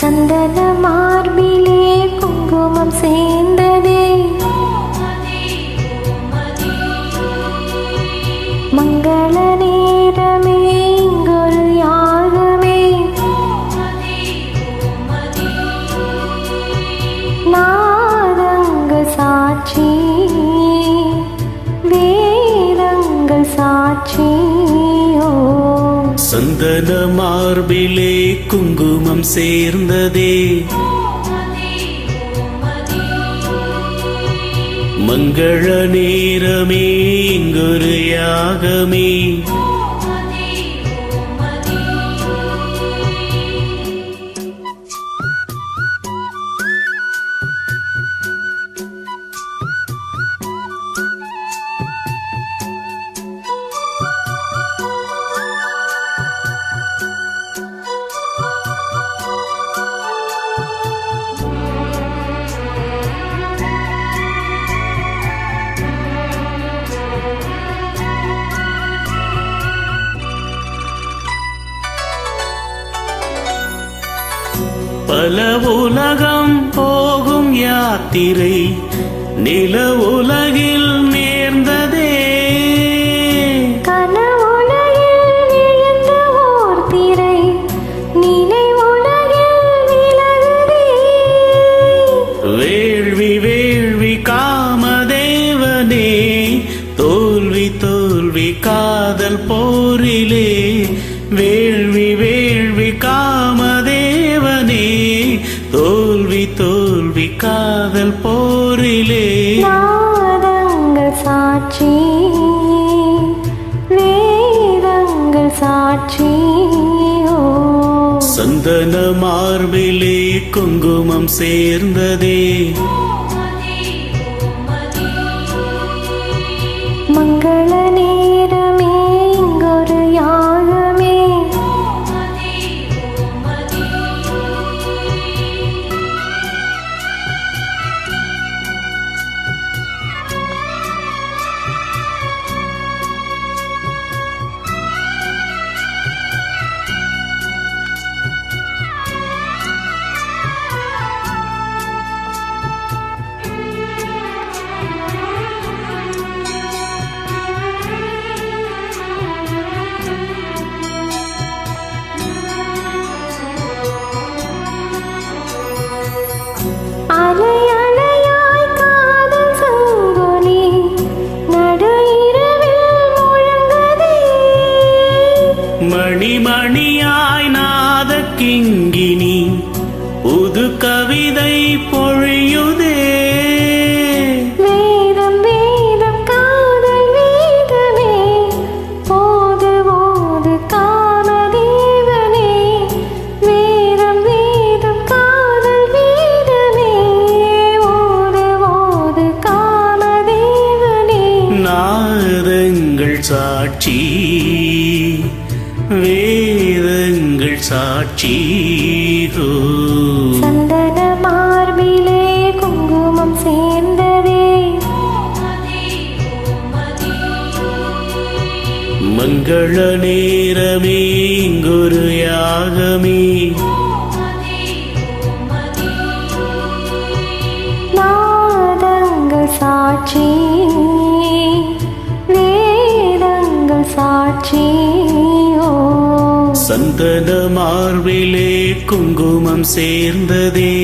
சந்தன மார்பிலே குங்குமம் சேர்ந்ததே, மங்கள நேரமே இங்கொரு யாகமே, நாதங்கள் சாட்சி வேதங்கள் சாட்சி. சந்தன மார்பிலே குங்குமம் சேர்ந்ததே, மங்கள நேரமே இங்கொரு யாகமே, பல உலகம் போகும் யாத்திரை நில உலகில் நேர்ந்ததே, கனவுலகில் எழுந்த ஓர் திரை நிலை உலகில் விலகுதே. வேள்வி வேள்வி காமதேவனே, தோல்வி தோல்வி காதல் போரிலே, வேள்வி வேள்வி காமதேவனே, தோல்வி தோல்வி காதல் போரிலே, நாதங்கள் சாட்சி வேதங்கள் சாட்சி. சந்தன மார்பிலே குங்குமம் சேர்ந்ததே, மங்கள நேரமே இங்கொரு யாகமே, அலை அலையாய் காதல் சங்கொலி நடு இரவில் முழங்குதே, மணி மணியாய் நாத கிங்கினி புது கவிதை பொழியுதே, வேதம் வேதம் காதல் வேதமே, ஓது ஓது காமதேவனே, வேதம் வேதம் காதல் வேதமே, ஓது ஓது காமதேவனே. நாதங்கள் சாட்சி வேதங்கள் சாட்சி. சந்தன மார்பிலே குங்குமம் சேர்ந்ததே, மங்கள நேரமே இங்கொரு யாகமே, நாதங்கள் சாட்சி வேதங்கள் சாட்சி. சந்தன மார்பிலே குங்குமம் சேர்ந்ததே,